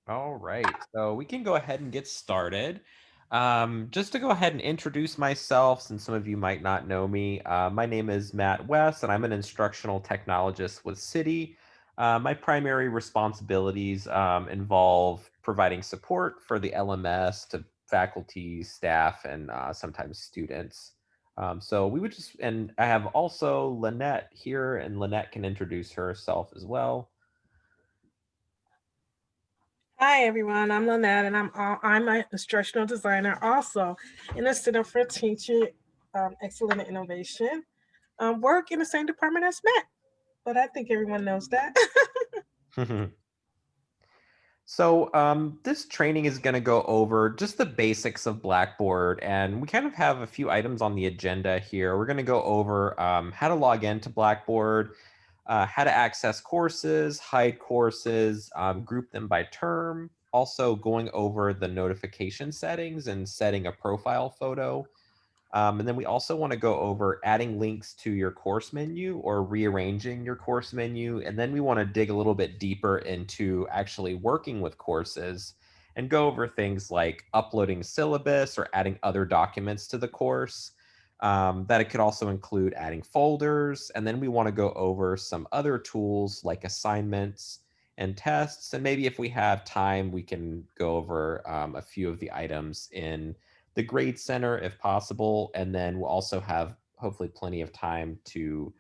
All right, so we can go ahead and get started. Just to go ahead and introduce myself, since some of you might not know me, my name is Matt West, and I'm an instructional technologist with Citi. My primary responsibilities involve providing support for the LMS to faculty, staff, and sometimes students. So we would just, and I have also Lynette here, and Lynette can introduce herself as well. Hi everyone, I'm Lynette, and I'm an instructional designer also in the Center for Teaching Excellent Innovation. Work in the same department as Matt, but I think everyone knows that. So, this training is going to go over just the basics of Blackboard, and we kind of have a few items on the agenda here. We're going to go over how to log into Blackboard, how to access courses, hide courses, group them by term, also going over the notification settings and setting a profile photo. And then we also want to go over adding links to your course menu or rearranging your course menu. And then we want to dig a little bit deeper into actually working with courses and go over things like uploading syllabus or adding other documents to the course. That it could also include adding folders. And then we want to go over some other tools like assignments and tests. And maybe if we have time, we can go over a few of the items in the grade center if possible, and then we'll also have hopefully plenty of time to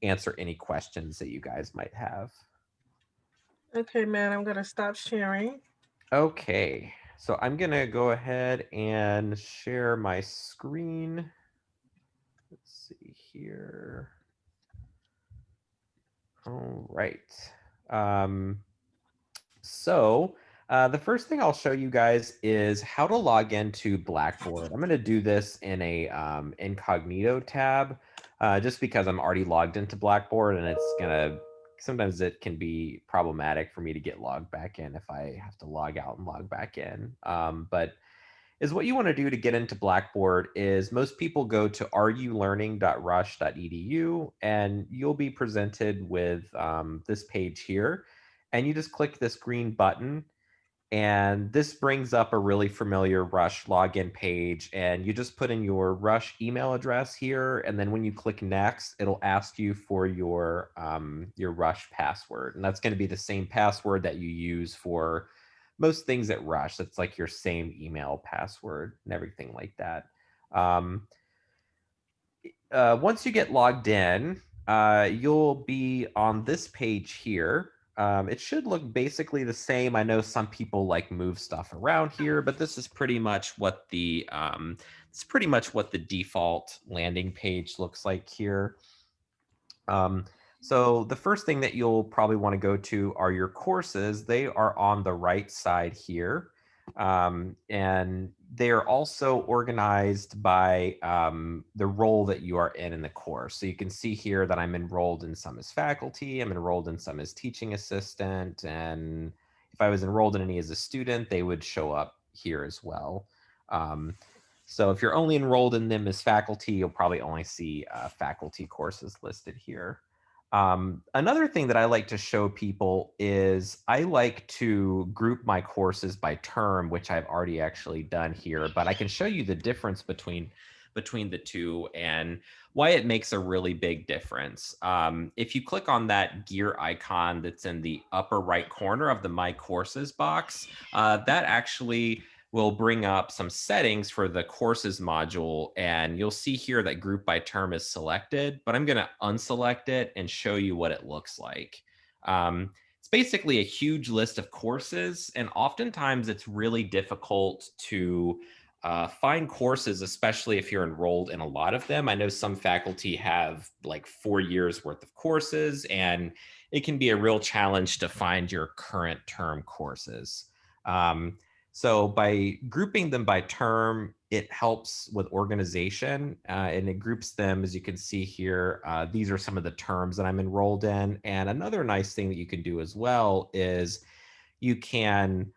answer any questions that you guys might have. Okay, man, I'm gonna stop sharing. Okay, so I'm gonna go ahead and share my screen. Let's see here. All right. Um, so the first thing I'll show you guys is how to log into Blackboard. I'm going to do this in a incognito tab, just because I'm already logged into Blackboard, and it's gonna sometimes it can be problematic for me to get logged back in if I have to log out and log back in. But is what you want to do to get into Blackboard is most people go to rulearning.rush.edu, and you'll be presented with this page here, and you just click this green button, and this brings up a really familiar Rush login page, and you just put in your Rush email address here, and then when you click next, it'll ask you for your Rush password, and that's going to be the same password that you use for most things at Rush. That's like your same email password and everything like that. Um, Once you get logged in, you'll be on this page here. It should look basically the same. I know some people like move stuff around here, but this is pretty much what the default landing page looks like here. Um, so the first thing that you'll probably want to go to are your courses. They are on the right side here. And they are also organized by the role that you are in the course. So you can see here that I'm enrolled in some as faculty, I'm enrolled in some as teaching assistant, and if I was enrolled in any as a student, they would show up here as well. Um, so if you're only enrolled in them as faculty, you'll probably only see faculty courses listed here. Another thing that I like to show people is I like to group my courses by term, which I've already actually done here, but I can show you the difference between the two and why it makes a really big difference. If you click on that gear icon that's in the upper right corner of the My Courses box, that actually will bring up some settings for the courses module, and you'll see here that group by term is selected, but I'm going to unselect it and show you what it looks like. It's basically a huge list of courses, and oftentimes it's really difficult to find courses, especially if you're enrolled in a lot of them. I know some faculty have like 4 years worth of courses, and it can be a real challenge to find your current term courses. So by grouping them by term, it helps with organization, and it groups them, as you can see here. These are some of the terms that I'm enrolled in. And another nice thing that you can do as well is you can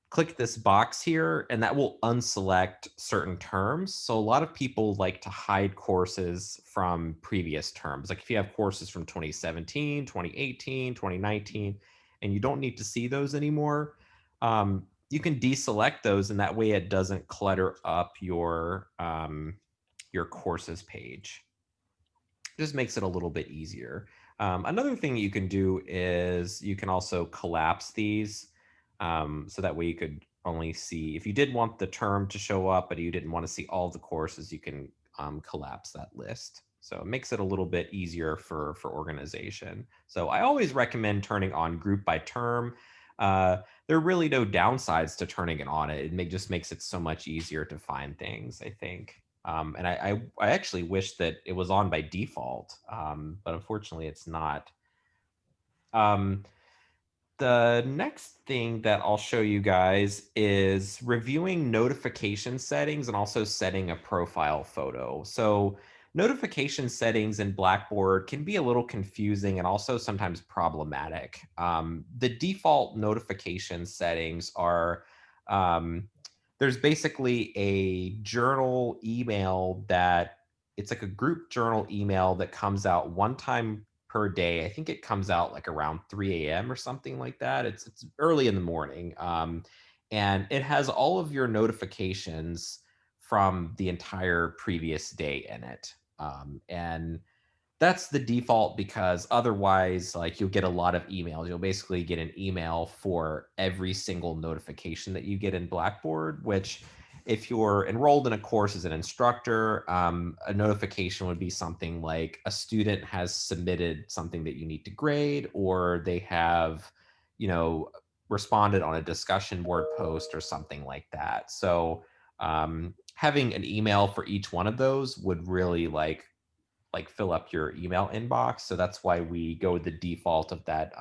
click this box here, and that will unselect certain terms. So a lot of people like to hide courses from previous terms. Like if you have courses from 2017, 2018, 2019, and you don't need to see those anymore, You can deselect those, and that way it doesn't clutter up your courses page. Just makes it a little bit easier. Another thing you can do is you can also collapse these. So that way you could only see, if you did want the term to show up, but you didn't want to see all the courses, you can collapse that list. So it makes it a little bit easier for organization. So I always recommend turning on group by term. There are really no downsides to turning it on. It just makes it so much easier to find things, I think. And I actually wish that it was on by default, but unfortunately it's not. Um, the next thing that I'll show you guys is reviewing notification settings and also setting a profile photo. So notification settings in Blackboard can be a little confusing and also sometimes problematic. The default notification settings are, there's basically a journal email that it's like a group journal email that comes out one time per day. I think it comes out like around 3 a.m. or something like that. It's early in the morning. And it has all of your notifications from the entire previous day in it. And that's the default because otherwise, like you'll get a lot of emails. You'll basically get an email for every single notification that you get in Blackboard, which if you're enrolled in a course as an instructor, a notification would be something like a student has submitted something that you need to grade, or they have, you know, responded on a discussion board post or something like that. So having an email for each one of those would really like fill up your email inbox. So that's why we go with the default of that.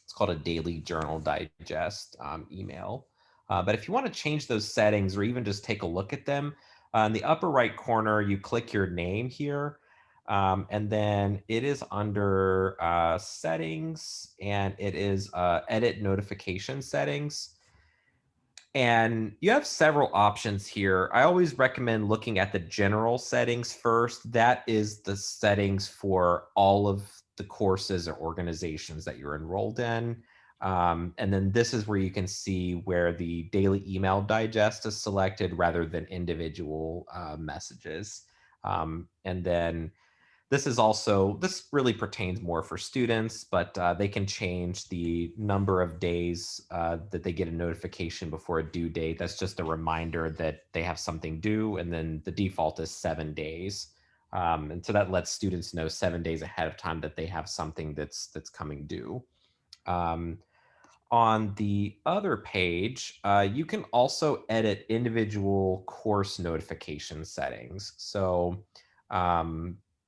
It's called a daily journal digest email. But if you want to change those settings or even just take a look at them, in the upper right corner, you click your name here. And then it is under settings, and it is edit notification settings. And you have several options here. I always recommend looking at the general settings first. That is the settings for all of the courses or organizations that you're enrolled in. And then this is where you can see where the daily email digest is selected rather than individual messages. And then this really pertains more for students, but they can change the number of days that they get a notification before a due date. That's just a reminder that they have something due, and then the default is 7 days. And so that lets students know 7 days ahead of time that they have something that's coming due. Um, on the other page, you can also edit individual course notification settings. So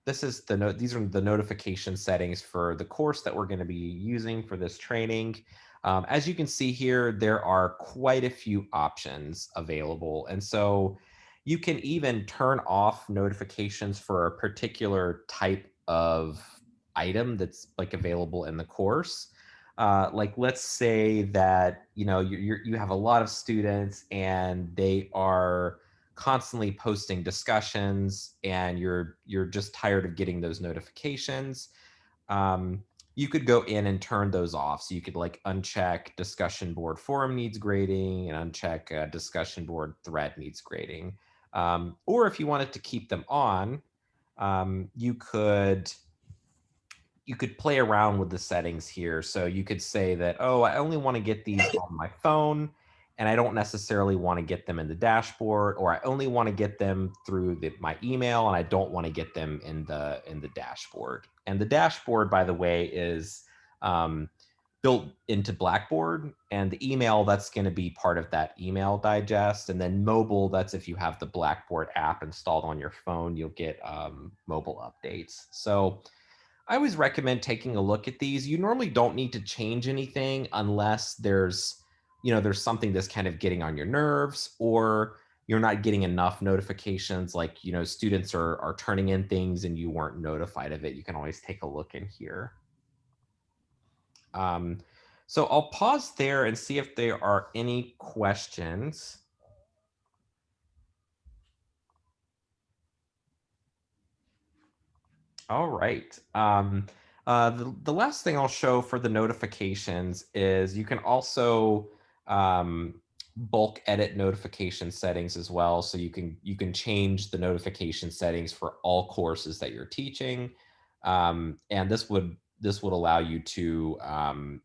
this is these are the notification settings for the course that we're going to be using for this training. As you can see here, there are quite a few options available. And so you can even turn off notifications for a particular type of item that's like available in the course. Like let's say that you have a lot of students and they are constantly posting discussions, and you're just tired of getting those notifications. You could go in and turn those off. So you could like uncheck discussion board forum needs grading and uncheck discussion board thread needs grading. Or if you wanted to keep them on, you could play around with the settings here. So you could say that, oh, I only want to get these on my phone, and I don't necessarily want to get them in the dashboard, or I only want to get them through my email, and I don't want to get them in the dashboard. And the dashboard, by the way, is built into Blackboard, and the email, that's going to be part of that email digest. And then mobile, that's if you have the Blackboard app installed on your phone, you'll get mobile updates. So I always recommend taking a look at these. You normally don't need to change anything unless there's something that's kind of getting on your nerves, or you're not getting enough notifications, like, students are turning in things and you weren't notified of it. You can always take a look in here. So I'll pause there and see if there are any questions. All right. The last thing I'll show for the notifications is you can also bulk edit notification settings as well. So you can change the notification settings for all courses that you're teaching. And this would allow you to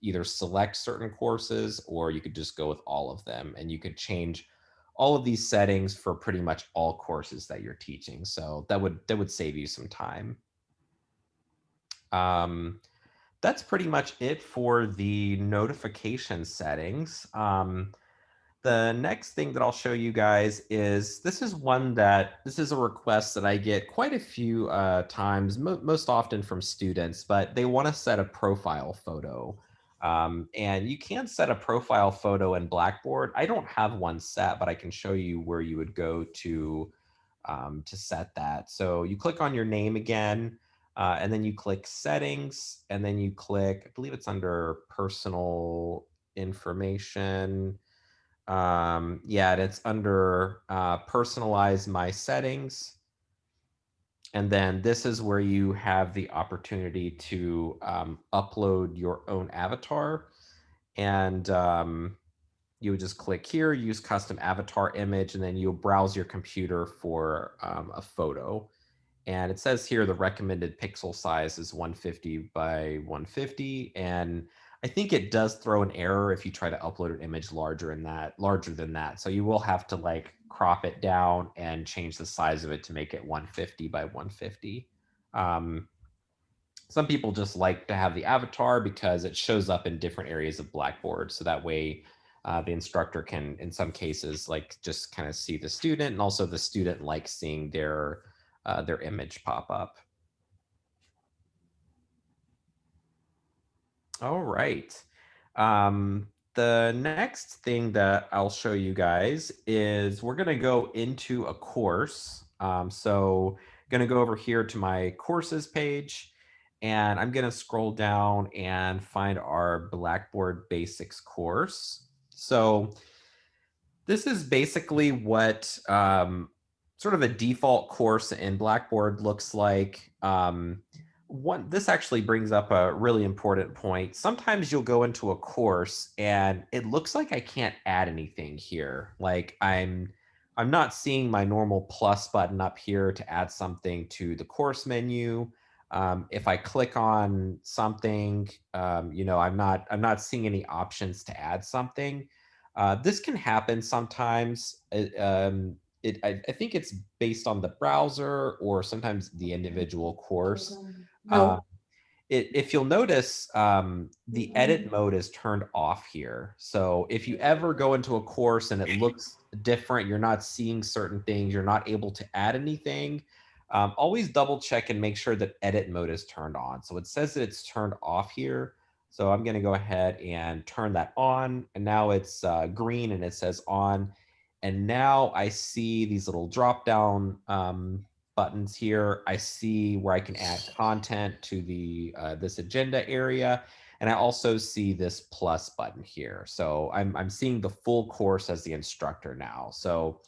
either select certain courses, or you could just go with all of them. And you could change all of these settings for pretty much all courses that you're teaching. So that would save you some time. That's pretty much it for the notification settings. The next thing that I'll show you guys is this is a request that I get quite a few times, most often from students, but they want to set a profile photo. And you can set a profile photo in Blackboard. I don't have one set, but I can show you where you would go to set that. So you click on your name again, and then you click settings, and then you click, I believe it's under personal information. Yeah, and it's under personalize my settings. And then this is where you have the opportunity to upload your own avatar. And you would just click here, use custom avatar image, and then you'll browse your computer for a photo. And it says here the recommended pixel size is 150 by 150. And I think it does throw an error if you try to upload an image larger than that. So you will have to like crop it down and change the size of it to make it 150 by 150. Some people just like to have the avatar because it shows up in different areas of Blackboard. So that way the instructor can, in some cases, like just kind of see the student, and also the student likes seeing their image pop up. All right. The next thing that I'll show you guys is we're going to go into a course. So going to go over here to my courses page, and I'm going to scroll down and find our Blackboard Basics course. So this is basically what sort of a default course in Blackboard looks like. This actually brings up a really important point. Sometimes you'll go into a course and it looks like I can't add anything here. Like I'm not seeing my normal plus button up here to add something to the course menu. If I click on something, I'm not seeing any options to add something. This can happen sometimes. I think it's based on the browser or sometimes the individual course. Uh, if you'll notice, the edit mode is turned off here. So if you ever go into a course and it looks different, you're not seeing certain things, you're not able to add anything, always double check and make sure that edit mode is turned on. So it says that it's turned off here. So I'm going to go ahead and turn that on. And now it's green and it says on. And now I see these little drop down buttons here. I see where I can add content to the this agenda area. And I also see this plus button here. So I'm seeing the full course as the instructor now. So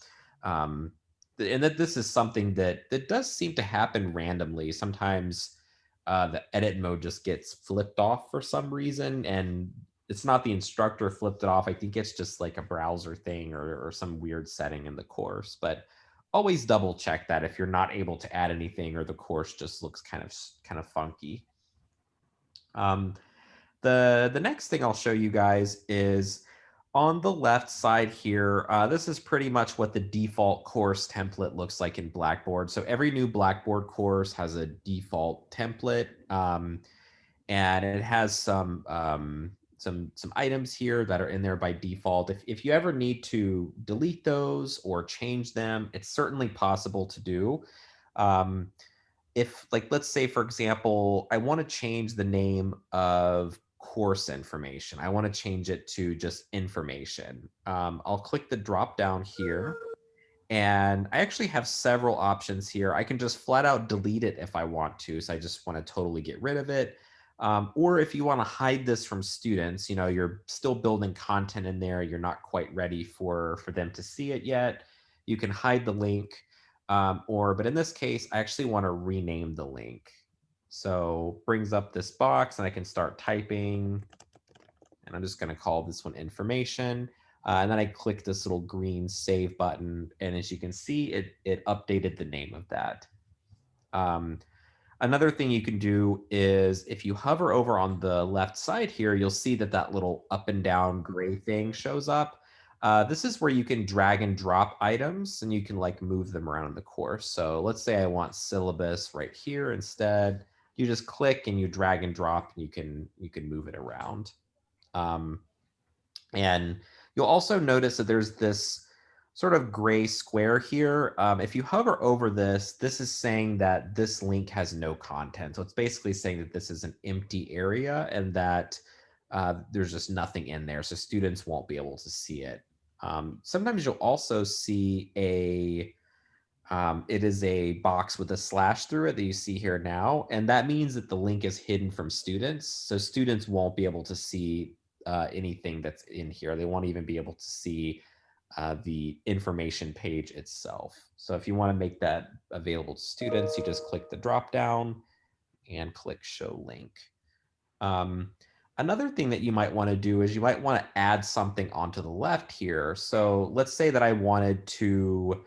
and that this is something that does seem to happen randomly. Sometimes the edit mode just gets flipped off for some reason, and it's not the instructor flipped it off. I think it's just like a browser thing or some weird setting in the course. But always double check that if you're not able to add anything or the course just looks kind of funky. The next thing I'll show you guys is on the left side here. This is pretty much what the default course template looks like in Blackboard. So every new Blackboard course has a default template, and it has some items here that are in there by default. If you ever need to delete those or change them, it's certainly possible to do. If, like, let's say, for example, I want to change the name of course information. I want to change it to just information. I'll click the drop down here. And I actually have several options here. I can just flat out delete it if I want to. So I just want to totally get rid of it. Or if you want to hide this from students, you're still building content in there, you're not quite ready for them to see it yet, you can hide the link. But in this case, I actually want to rename the link. So brings up this box and I can start typing. And I'm just going to call this one information. And then I click this little green save button. And as you can see, it updated the name of that. Another thing you can do is if you hover over on the left side here, you'll see that that little up and down gray thing shows up. This is where you can drag and drop items and you can like move them around the course. So let's say I want syllabus right here instead. You just click and you drag and drop and you can move it around. And you'll also notice that there's this sort of gray square here. If you hover over this, this is saying that this link has no content. So it's basically saying that this is an empty area and that there's just nothing in there. So students won't be able to see it. Sometimes you'll also see it is a box with a slash through it that you see here now. And that means that the link is hidden from students. So students won't be able to see anything that's in here. They won't even be able to see the information page itself. So if you want to make that available to students, you just click the drop down and click show link. Another thing that you might want to do is you might want to add something onto the left here. So let's say that I wanted to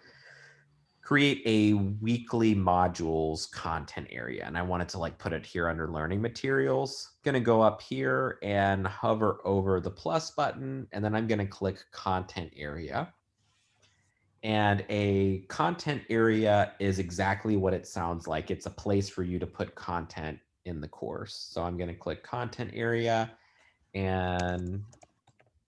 create a weekly modules content area and I wanted to like put it here under learning materials. I'm going to go up here and hover over the plus button and then I'm going to click content area. And a content area is exactly what it sounds like. It's a place for you to put content in the course. So I'm going to click content area and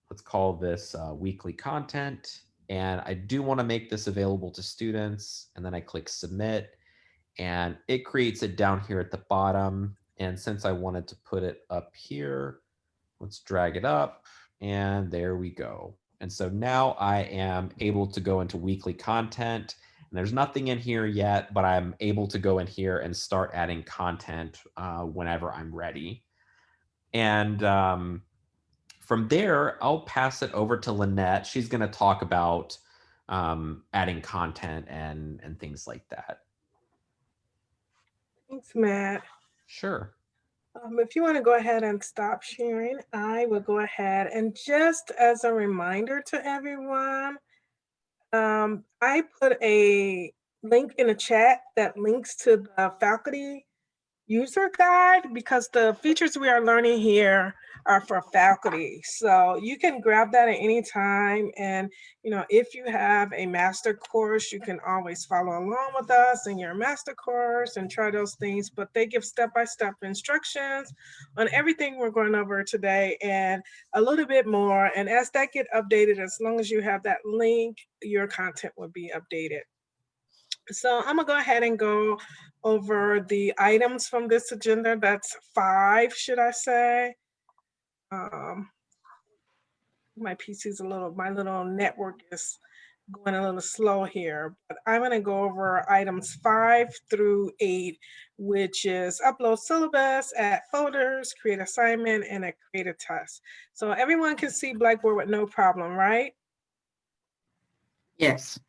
let's call this weekly content. And I do want to make this available to students. And then I click submit and it creates it down here at the bottom. And since I wanted to put it up here, let's drag it up and there we go. And so now I am able to go into weekly content and there's nothing in here yet, but I'm able to go in here and start adding content whenever I'm ready. And from there, I'll pass it over to Lynette. She's going to talk about adding content and things like that. Thanks, Matt. Sure. If you want to go ahead and stop sharing, I will go ahead. And just as a reminder to everyone, I put a link in the chat that links to the faculty user guide because the features we are learning here are for faculty. So you can grab that at any time. And, you know, if you have a master course, you can always follow along with us in your master course and try those things. But they give step-by-step instructions on everything we're going over today and a little bit more. And as that get updated, as long as you have that link, your content will be updated. So I'm gonna go ahead and go over the items from this agenda. That's 5, should I say? My PC's my little network is going a little slow here, but I'm gonna go over items 5 through 8, which is upload syllabus, add folders, create assignment, and create a test. So everyone can see Blackboard with no problem, right? Yes.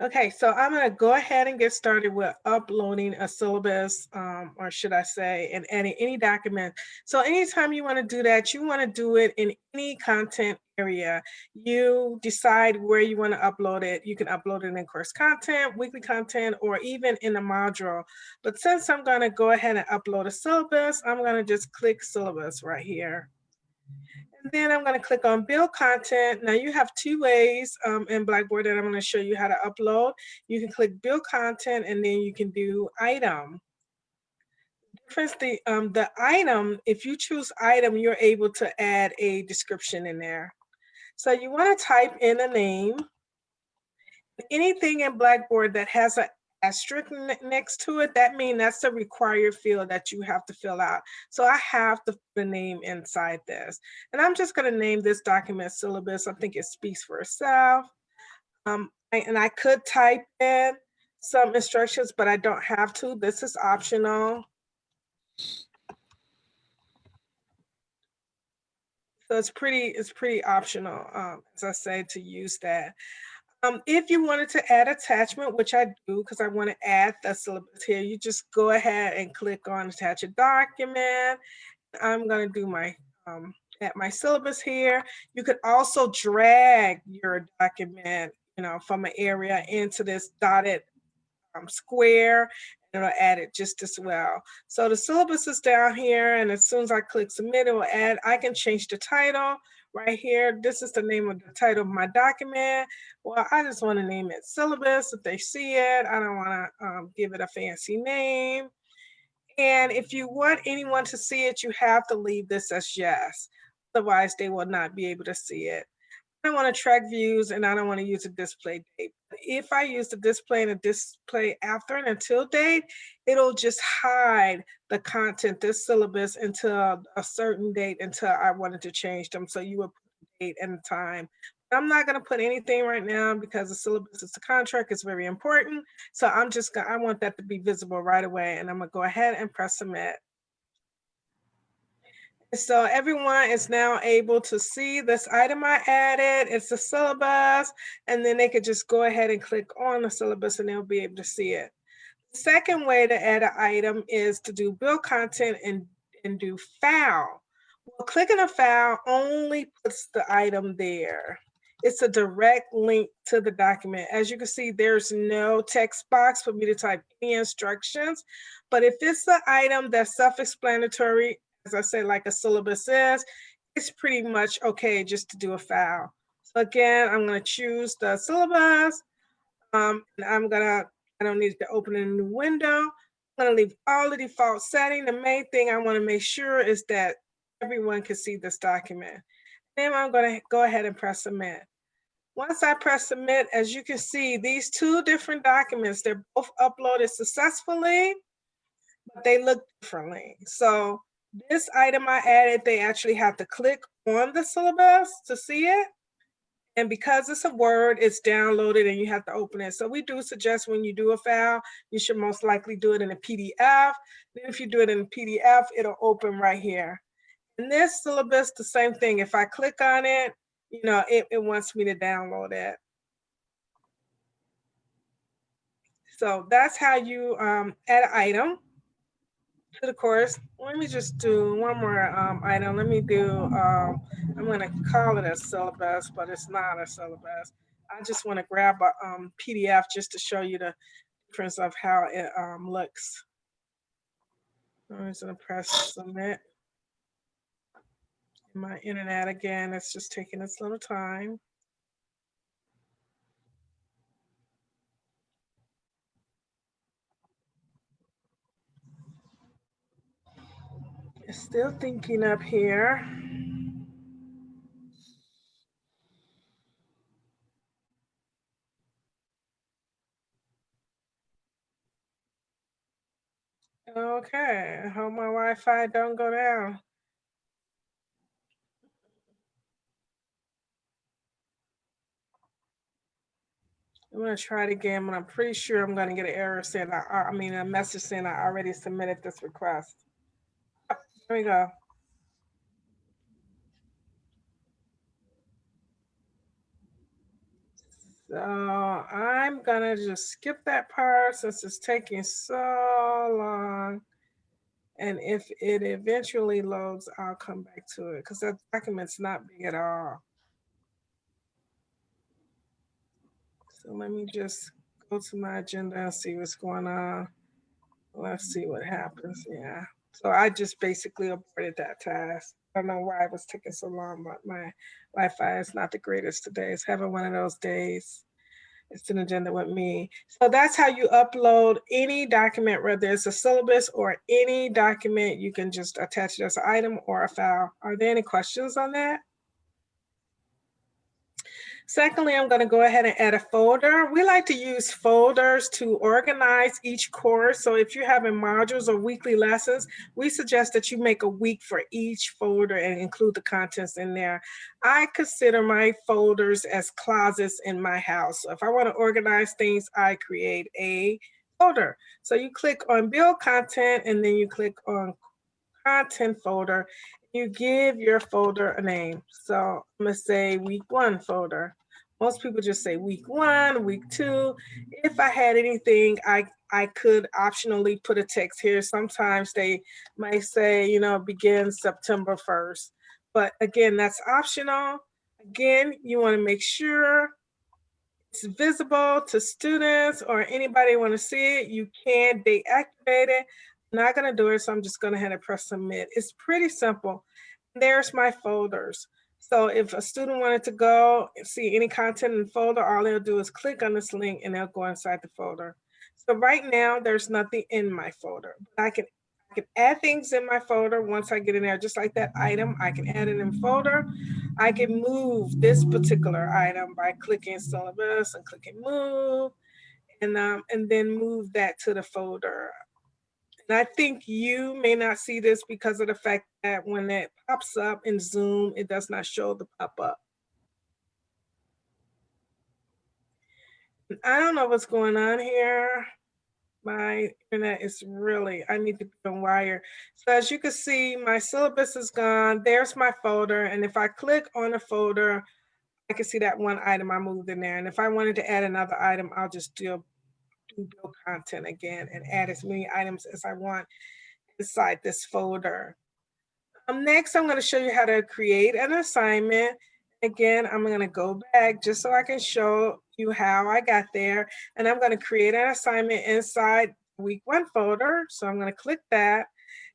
Okay, so I'm going to go ahead and get started with uploading a syllabus, or should I say, and adding any document. So anytime you want to do that, you want to do it in any content area. You decide where you want to upload it. You can upload it in course content, weekly content, or even in a module. But since I'm going to go ahead and upload a syllabus, I'm going to just click syllabus right here. And then I'm going to click on build content. Now you have 2 ways in Blackboard that I'm going to show you how to upload. You can click build content and then you can do item. The item, if you choose item, you're able to add a description in there. So you want to type in a name. Anything in Blackboard that has an asterisk next to it, that means that's the required field that you have to fill out. So I have to put the name inside this. And I'm just going to name this document syllabus. I think it speaks for itself. And I could type in some instructions, but I don't have to. This is optional. So it's pretty optional, as I say, to use that. If you wanted to add attachment, which I do because I want to add the syllabus here, you just go ahead and click on attach a document. I'm going to do my at my syllabus here. You could also drag your document, from an area into this dotted square, and it'll add it just as well. So the syllabus is down here, and as soon as I click submit, it will add. I can change the title right here. This is the name of the title of my document. Well, I just want to name it syllabus if they see it. I don't want to give it a fancy name. And if you want anyone to see it, you have to leave this as yes. Otherwise, they will not be able to see it. I don't want to track views, and I don't want to use a display date. If I use the display and a display after and until date, it'll just hide the content, this syllabus, until a certain date, until I wanted to change them. So you would put the date and the time. I'm not going to put anything right now because the syllabus is the contract. It's very important. So I want that to be visible right away. And I'm going to go ahead and press submit. So everyone is now able to see this item I added. It's the syllabus, and then they could just go ahead and click on the syllabus and they'll be able to see it. The second way to add an item is to do build content and do file. Well, clicking a file only puts the item there. It's a direct link to the document. As you can see, there's no text box for me to type any instructions. But if it's the item that's self-explanatory, as I said, like a syllabus is, it's pretty much okay just to do a file. So again, I'm going to choose the syllabus. And I don't need to open a new window. I'm going to leave all the default setting. The main thing I want to make sure is that everyone can see this document. Then I'm going to go ahead and press submit. Once I press submit, as you can see, these two different documents, they're both uploaded successfully, but they look differently. So this item I added, they actually have to click on the syllabus to see it. And because it's a Word, it's downloaded and you have to open it. So we do suggest when you do a file, you should most likely do it in a PDF. Then if you do it in a PDF, it'll open right here. And this syllabus, the same thing. If I click on it, it wants me to download it. So that's how you add an item to the course. Let me just do one more item. Let me do, I'm going to call it a syllabus, but it's not a syllabus. I just want to grab a PDF just to show you the difference of how it looks. I'm just going to press submit. My internet again, it's just taking its little time. It's still thinking up here. Okay, I hope my Wi-Fi don't go down. I'm gonna try it again, but I'm pretty sure I'm gonna get an error saying a message saying I already submitted this request. Oh, there we go. So I'm gonna just skip that part since it's taking so long. And if it eventually loads, I'll come back to it because that document's not big at all. So let me just go to my agenda and see what's going on. Let's see what happens. Yeah. So I just basically aborted that task. I don't know why it was taking so long, but my Wi-Fi is not the greatest today. It's having one of those days. It's an agenda with me. So that's how you upload any document, whether it's a syllabus or any document, you can just attach it as an item or a file. Are there any questions on that? Secondly, I'm going to go ahead and add a folder. We like to use folders to organize each course. So if you're having modules or weekly lessons, we suggest that you make a week for each folder and include the contents in there. I consider my folders as closets in my house. So if I want to organize things, I create a folder. So you click on build content and then you click on content folder. You give your folder a name. So I'm gonna say week 1 folder. Most people just say week 1, week 2. If I had anything, I could optionally put a text here. Sometimes they might say, begin September 1st. but again, that's optional. Again, you want to make sure it's visible to students or anybody want to see it. You can deactivate it. I'm not going to do it, so I'm just going to have to press submit. It's pretty simple. There's my folders. So if a student wanted to go and see any content in the folder, all they'll do is click on this link and they'll go inside the folder. So right now, there's nothing in my folder. I can add things in my folder once I get in there, just like that item. I can add it in folder. I can move this particular item by clicking syllabus and clicking move, and then move that to the folder. And I think you may not see this because of the fact that when it pops up in Zoom, it does not show the pop-up. I don't know what's going on here. My internet is really, I need to be on wire. So as you can see, my syllabus is gone. There's my folder. And if I click on a folder, I can see that one item I moved in there. And if I wanted to add another item, I'll just do build content again and add as many items as I want inside this folder. Next, I'm going to show you how to create an assignment. Again, I'm going to go back just so I can show you how I got there. And I'm going to create an assignment inside week 1 folder. So I'm going to click that.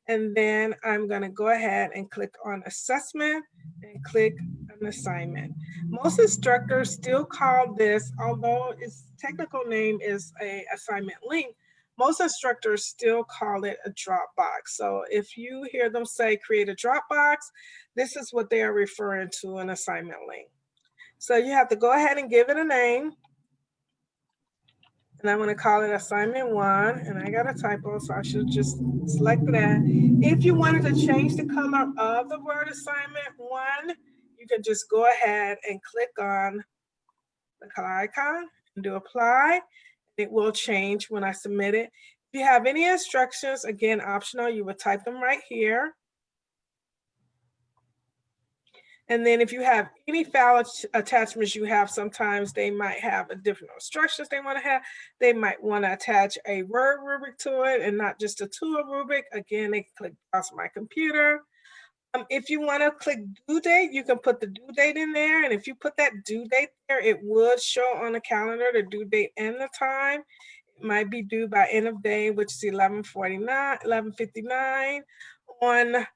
And then I'm going to go ahead and click on assessment and click an assignment. Most instructors still call this, although its technical name is a assignment link, most instructors still call it a Dropbox. So if you hear them say create a Dropbox, this is what they are referring to, an assignment link. So you have to go ahead and give it a name. And I'm going to call it assignment 1. And I got a typo, so I should just select that. If you wanted to change the color of the word assignment 1, you can just go ahead and click on the color icon and do apply. It will change when I submit it. If you have any instructions, again, optional, you would type them right here. And then if you have any file attachments you have, sometimes they might have a different instructions they want to have. They might want to attach a word rubric to it and not just a tool rubric. Again, they can click browse my computer. If you want to click due date, you can put the due date in there. And if you put that due date there, it would show on the calendar the due date and the time. It might be due by end of day, which is 11:59 on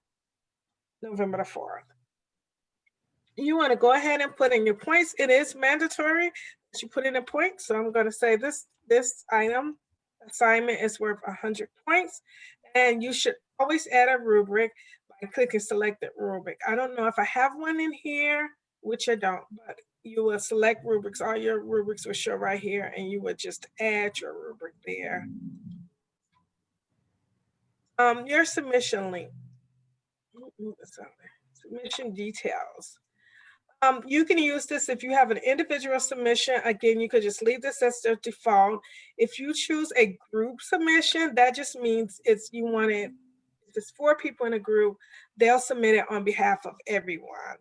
November the 4th. You want to go ahead and put in your points. It is mandatory that you put in a point. So I'm going to say this item assignment is worth 100 points. And you should always add a rubric by clicking selected rubric. I don't know if I have one in here, which I don't, but you will select rubrics. All your rubrics will show right here, and you would just add your rubric there. Your submission link. Submission details. You can use this if you have an individual submission. Again, you could just leave this as the default. If you choose a group submission, that just means if it's 4 people in a group, they'll submit it on behalf of everyone.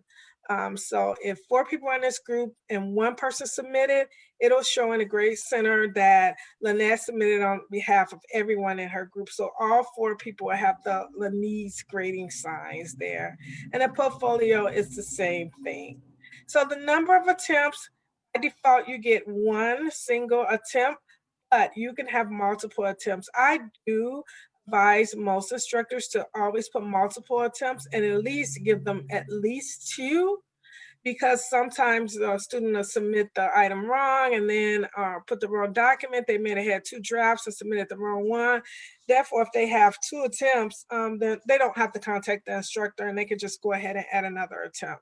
So if 4 people are in this group and 1 person submitted, it'll show in the grade center that Lynette submitted on behalf of everyone in her group. So all 4 people will have the Lynette's grading signs there. And a portfolio is the same thing. So the number of attempts, by default, you get 1 single attempt, but you can have multiple attempts. I do advise most instructors to always put multiple attempts and at least give them at least 2, because sometimes the student will submit the item wrong and then put the wrong document. They may have had 2 drafts and submitted the wrong one. Therefore, if they have 2 attempts, then they don't have to contact the instructor and they can just go ahead and add another attempt.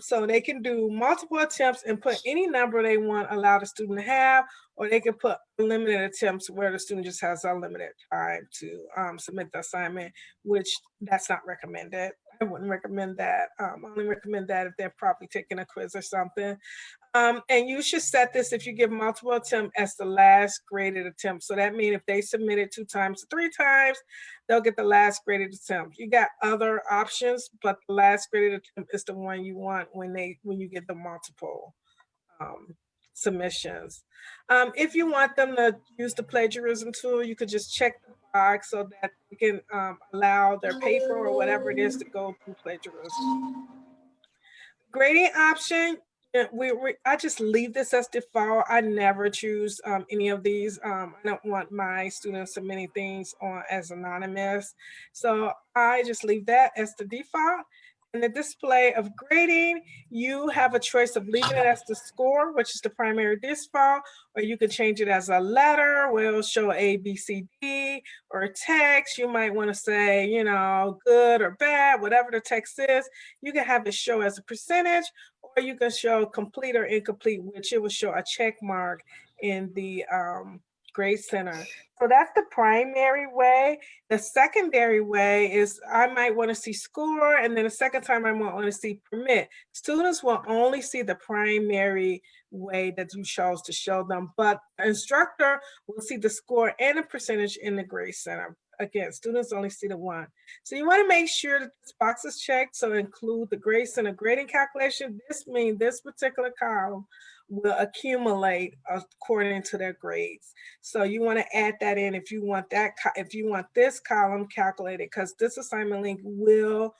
So they can do multiple attempts and put any number they want, allow the student to have, or they can put limited attempts where the student just has unlimited time to submit the assignment, which that's not recommended. I wouldn't recommend that. I only recommend that if they're probably taking a quiz or something. And you should set this, if you give multiple attempts, as the last graded attempt. So that means if they submitted 2 times or 3 times, they'll get the last graded attempt. You got other options, but the last graded attempt is the one you want when you get the multiple submissions. If you want them to use the plagiarism tool, you could just check the box so that you can allow their paper or whatever it is to go through plagiarism. Grading option, I just leave this as default. I never choose any of these. I don't want my students submitting things on as anonymous. So I just leave that as the default. In the display of grading, you have a choice of leaving it as the score, which is the primary default, or you can change it as a letter where it'll show A, B, C, D, or text. You might want to say, you know, good or bad, whatever the text is. You can have it show as a percentage, or you can show complete or incomplete, which it will show a check mark in the Grade Center. So that's the primary way. The secondary way is I might want to see score, and then the second time I might want to see permit. Students will only see the primary way that you chose to show them, but the instructor will see the score and the percentage in the Grade Center. Again, students only see the one. So you want to make sure that this box is checked. So include the Grade Center grading calculation. This means this particular column will accumulate according to their grades. So you want to add that in if you want that, if you want this column calculated, because this assignment link will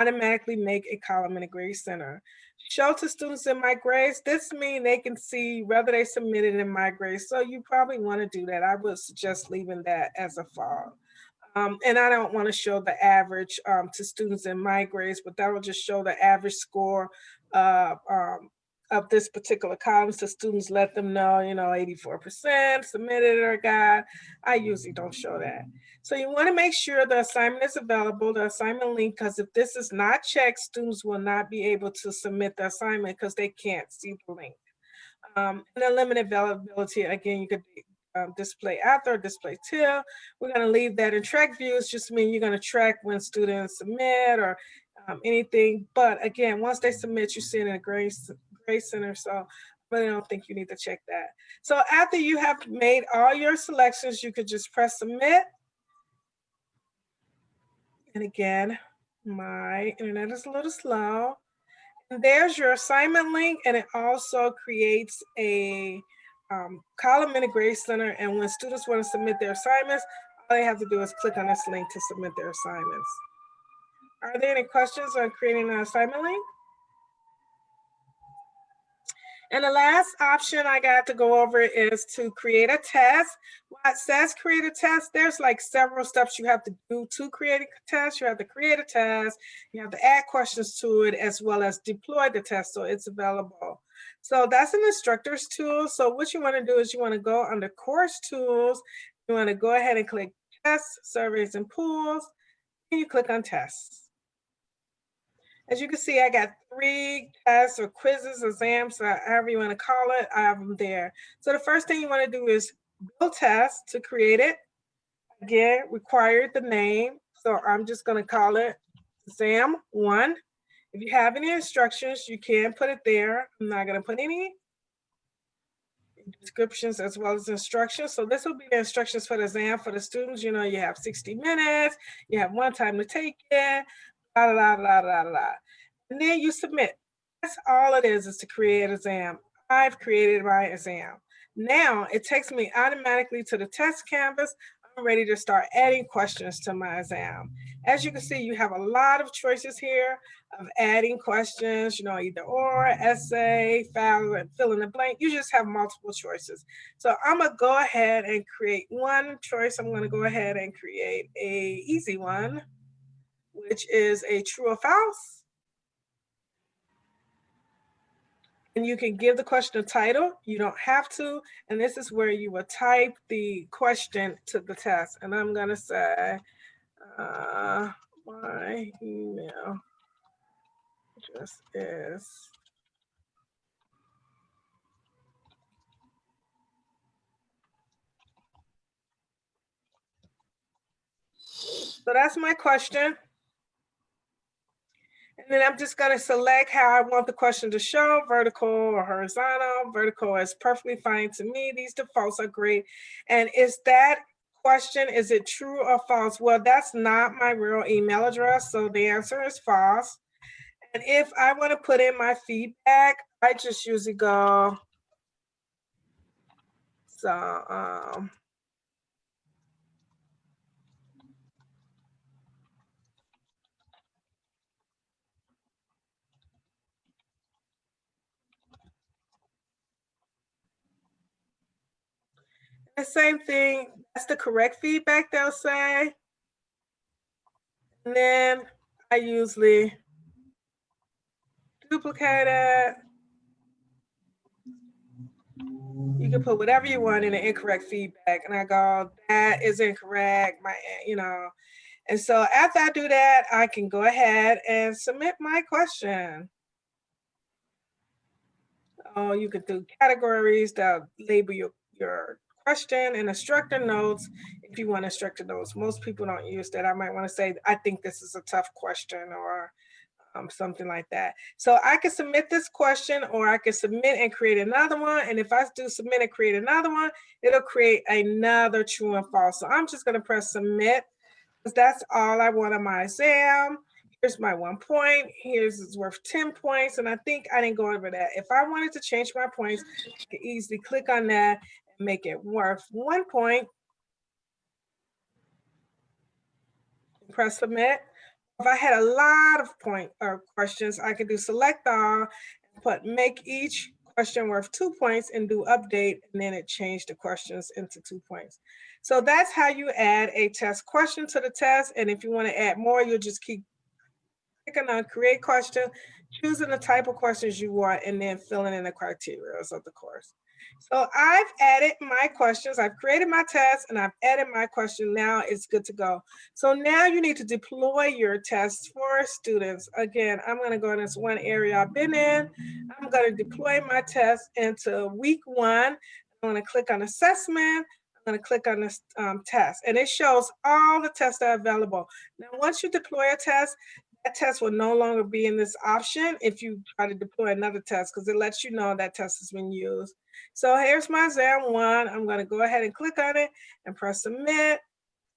automatically make a column in the Grade Center. Show to students in my grades. This means they can see whether they submitted in my grades. So you probably want to do that. I would suggest leaving that as a default. And I don't want to show the average to students in my grades, but that will just show the average score of this particular column, so students let them know, you know, 84% submitted or got. I usually don't show that. So you want to make sure the assignment is available, the assignment link, because if this is not checked, students will not be able to submit the assignment because they can't see the link. And the limited availability, again, you could display after, display till. We're going to leave that in track views, just mean you're going to track when students submit or anything. But again, once they submit, you see it in a Grade Center. So I really don't think you need to check that. So after you have made all your selections, you could just press submit. And again, my internet is a little slow. And there's your assignment link, and it also creates a column in the Grade Center. And when students want to submit their assignments, all they have to do is click on this link to submit their assignments. Are there any questions on creating an assignment link? And the last option I got to go over is to create a test. When it says create a test, there's like several steps you have to do to create a test. You have to create a test, you have to add questions to it, as well as deploy the test so it's available. So that's an instructor's tool. So what you want to do is you want to go under course tools. You want to go ahead and click tests, surveys, and pools, and you click on tests. As you can see, I got 3 tests or quizzes, exams, however you want to call it. I have them there. So the first thing you want to do is build test to create it. Again, required the name. So I'm just going to call it exam 1. If you have any instructions, you can put it there. I'm not going to put any descriptions as well as instructions. So this will be the instructions for the exam for the students. You know, you have 60 minutes, you have 1 time to take it, blah, blah, blah, blah, blah. And then you submit. That's all it is to create an exam. I've created my exam. Now it takes me automatically to the test canvas. I'm ready to start adding questions to my exam. As you can see, you have a lot of choices here of adding questions, you know, either or, essay, fill in the blank. You just have multiple choices. So I'm gonna go ahead and create one choice. I'm gonna go ahead and create a easy one, which is a true or false. And you can give the question a title. You don't have to. And this is where you will type the question to the test. And I'm going to say, my email address is. So that's my question. And then I'm just going to select how I want the question to show, vertical or horizontal. Vertical is perfectly fine to me. These defaults are great. And is that question, is it true or false? Well, that's not my real email address. So the answer is false. And if I want to put in my feedback, I just usually go So the same thing, that's the correct feedback they'll say. And then I usually duplicate it. You can put whatever you want in the incorrect feedback. And I go, that is incorrect, And so after I do that, I can go ahead and submit my question. Oh, you could do categories that label your question and instructor notes if you want instructor notes. Most people don't use that. I might want to say, I think this is a tough question, or something like that. So I can submit this question, or I can submit and create another one. And if I do submit and create another one, it'll create another true and false. So I'm just going to press submit, because that's all I want on my exam. Here's my 1 point. Here's it's worth 10 points. And I think I didn't go over that. If I wanted to change my points, I could easily click on that and make it worth 1 point. Press submit. If I had a lot of questions, I could do select all, and put make each question worth 2 points and do update, and then it changed the questions into 2 points. So that's how you add a test question to the test. And if you want to add more, you'll just keep clicking on create question, choosing the type of questions you want, and then filling in the criteria of the course. So I've added my questions, I've created my test, and I've added my question. Now it's good to go. So now you need to deploy your tests for students. Again, I'm going to go in this one area I've been in. I'm going to deploy my test into week 1. I'm going to click on assessment. I'm going to click on this test, and it shows all the tests that are available. Now, once you deploy a test, that test will no longer be in this option if you try to deploy another test, because it lets you know that test has been used. So here's my exam 1. I'm going to go ahead and click on it and press submit.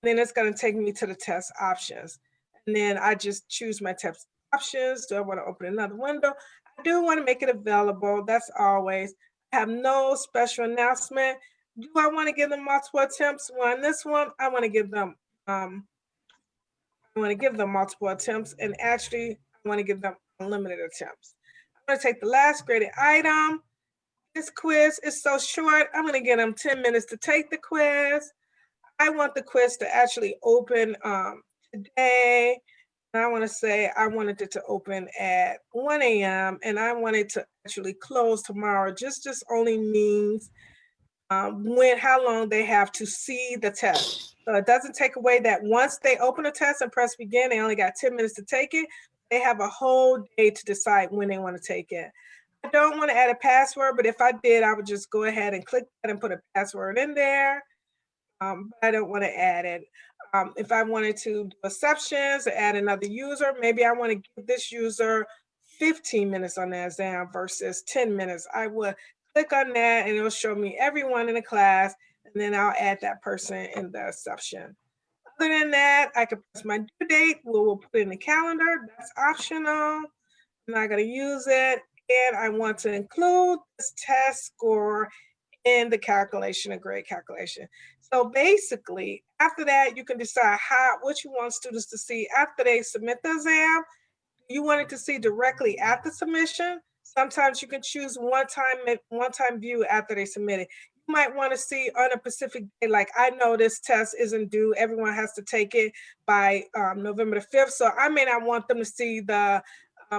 Then it's going to take me to the test options. And then I just choose my test options. Do I want to open another window? I do want to make it available. That's always. I have no special announcement. Do I want to give them multiple attempts? Well, in this one, I want to give them multiple attempts, and actually I want to give them unlimited attempts. I'm going to take the last graded item. This quiz is so short. I'm going to give them 10 minutes to take the quiz. I want the quiz to actually open today. And I want to say I wanted it to open at 1 a.m. and I want it to actually close tomorrow. Just only means how long they have to see the test. So it doesn't take away that once they open a test and press begin, they only got 10 minutes to take it. They have a whole day to decide when they want to take it. I don't want to add a password, but if I did, I would just go ahead and click that and put a password in there. But I don't want to add it. If I wanted to do exceptions or add another user, maybe I want to give this user 15 minutes on the exam versus 10 minutes. I would click on that and it'll show me everyone in the class, and then I'll add that person in the exception. Other than that, I can press my due date. We'll put it in the calendar. That's optional. I'm not going to use it. And I want to include this test score in the calculation, a grade calculation. So basically, after that, you can decide what you want students to see after they submit the exam. You want it to see directly at the submission. Sometimes you can choose one-time view after they submit it. You might want to see on a specific day, like I know this test isn't due. Everyone has to take it by November the 5th. So I may not want them to see the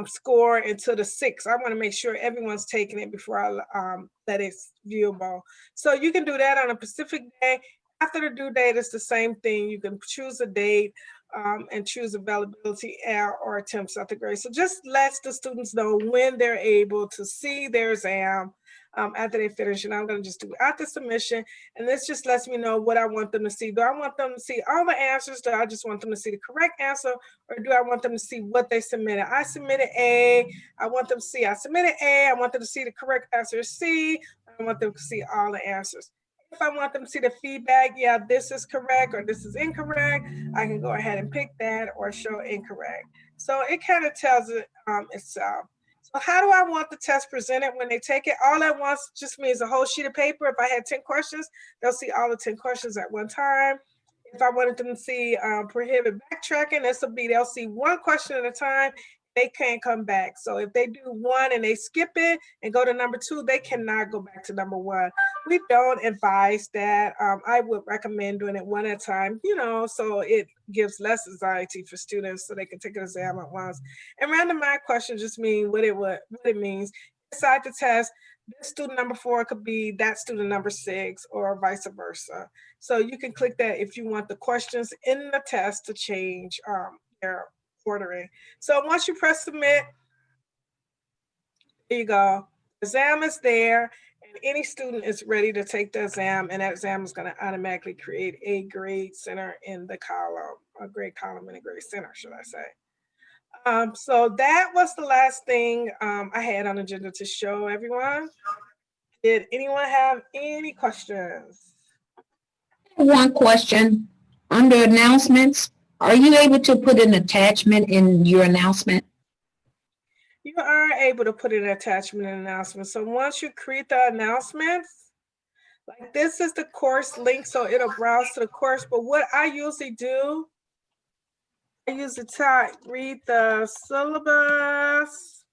score until the 6th. I want to make sure everyone's taking it before I let it viewable. So you can do that on a specific day. After the due date, it's the same thing. You can choose a date and choose availability or attempts at the grade. So just lets the students know when they're able to see their exam after they finish. And I'm going to just do after submission. And this just lets me know what I want them to see. Do I want them to see all the answers? Do I just want them to see the correct answer? Or do I want them to see what they submitted? I submitted A. I want them to see I submitted A. I want them to see the correct answer C. I want them to see all the answers. If I want them to see the feedback, yeah, this is correct or this is incorrect, I can go ahead and pick that or show incorrect. So it kind of tells it itself. So how do I want the test presented when they take it? All at once just means a whole sheet of paper. If I had 10 questions, they'll see all the 10 questions at one time. If I wanted them to see prohibit backtracking, this will be they'll see one question at a time. They can't come back. So if they do one and they skip it and go to number 2, they cannot go back to number 1. We don't advise that. I would recommend doing it one at a time, so it gives less anxiety for students so they can take an exam at once. And randomized questions just mean what it means. Inside the test, this student number 4 could be that student number 6 or vice versa. So you can click that if you want the questions in the test to change their ordering. So once you press submit, there you go. The exam is there, and any student is ready to take the exam, and that exam is going to automatically create a grade center in the column, a grade column in a grade center, should I say. So that was the last thing I had on the agenda to show everyone. Did anyone have any questions? One question. Under announcements, are you able to put an attachment in your announcement? You are able to put an attachment in announcement. So once you create the announcements, like this is the course link, so it'll browse to the course. But what I usually do, I usually read the syllabus,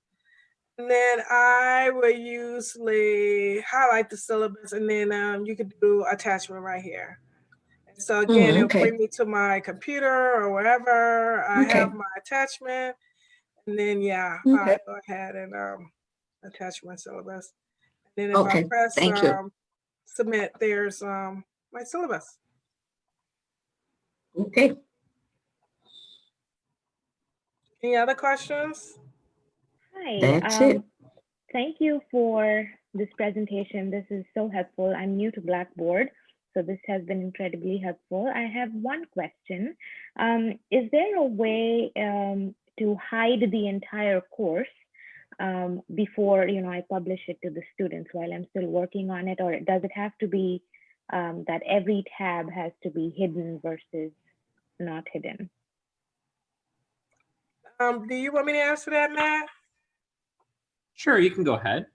and then I will usually highlight the syllabus, and then you can do attachment right here. And so again, it'll bring me to my computer or wherever I have my attachment. And then, I go ahead and attach my syllabus. And then if I press submit, there's my syllabus. Okay. Any other questions? Hi. That's it. Thank you for this presentation. This is so helpful. I'm new to Blackboard, so this has been incredibly helpful. I have one question. Is there a way to hide the entire course before I publish it to the students while I'm still working on it, or does it have to be that every tab has to be hidden versus not hidden? Do you want me to answer that, Matt? Sure, you can go ahead.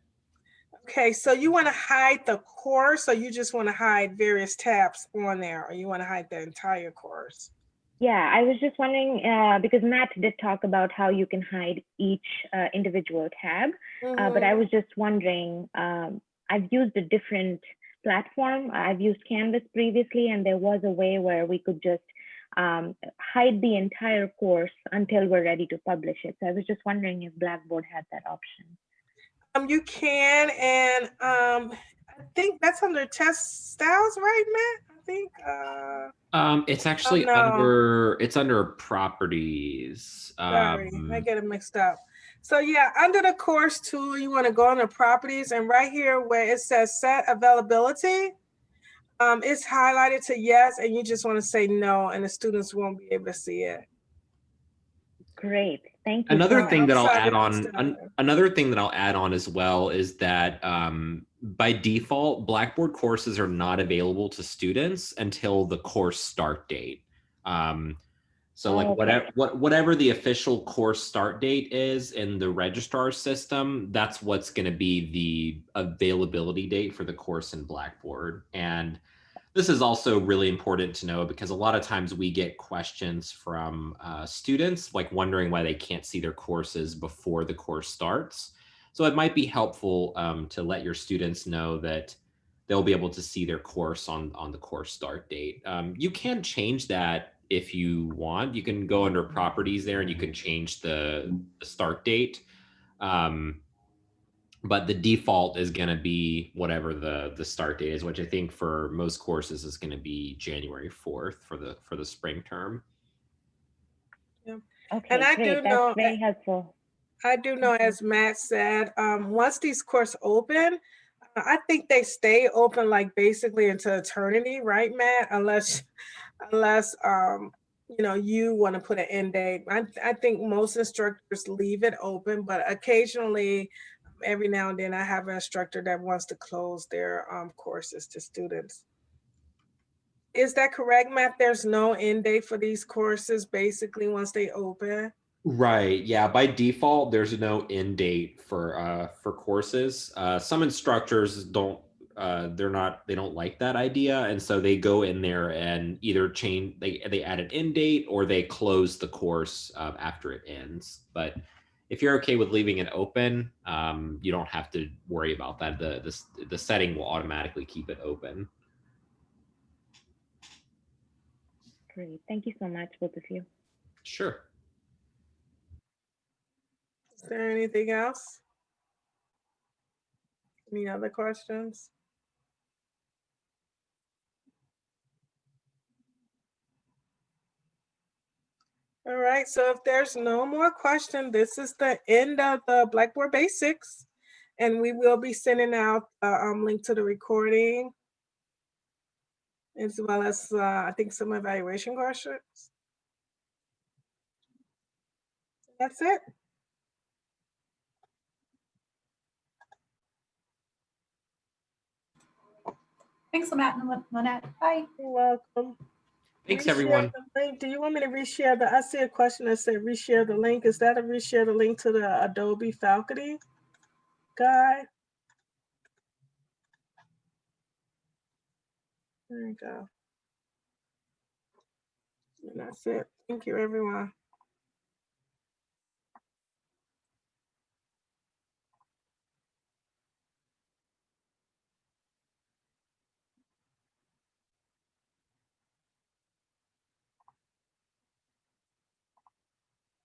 Okay, so you want to hide the course, or you just want to hide various tabs on there, or you want to hide the entire course? Yeah, I was just wondering, because Matt did talk about how you can hide each individual tab, but I was just wondering, I've used a different platform. I've used Canvas previously, and there was a way where we could just hide the entire course until we're ready to publish it. So I was just wondering if Blackboard had that option. You can, and I think that's under test styles, right, Matt? I think. It's actually under properties. Sorry, I get it mixed up. So yeah, under the course tool, you want to go under properties, and right here where it says set availability, it's highlighted to yes, and you just want to say no, and the students won't be able to see it. Great, thank you. Another thing that I'll add on as well is that by default, Blackboard courses are not available to students until the course start date. So like whatever the official course start date is in the registrar system, that's what's going to be the availability date for the course in Blackboard. And this is also really important to know because a lot of times we get questions from students like wondering why they can't see their courses before the course starts. So it might be helpful to let your students know that they'll be able to see their course on the course start date. You can change that if you want. You can go under properties there and you can change the start date. But the default is going to be whatever the start date is, which I think for most courses is going to be January 4th for the spring term. Yeah. Okay, and I great. do know that's very helpful. I do know, as Matt said, once these courses open, I think they stay open like basically until eternity, right, Matt? Unless you want to put an end date. I think most instructors leave it open, but occasionally, every now and then, I have an instructor that wants to close their courses to students. Is that correct, Matt? There's no end date for these courses, basically, once they open? Right. Yeah. By default, there's no end date for courses. Some instructors don't. They don't like that idea, and so they go in there and either change. They add an end date or they close the course after it ends. But if you're okay with leaving it open, you don't have to worry about that. The setting will automatically keep it open. Great. Thank you so much, both of you. Sure. Is there anything else? Any other questions? All right, so if there's no more question, this is the end of the Blackboard Basics. And we will be sending out a link to the recording as well as I think some evaluation questions. That's it. Thanks, Lynette. Bye. You're welcome. Thanks, Reshare everyone. the link. Do you want me to reshare the? I see a question that said reshare the link. Is that a reshare the link to the Adobe faculty guide? There you go. And that's it. Thank you, everyone.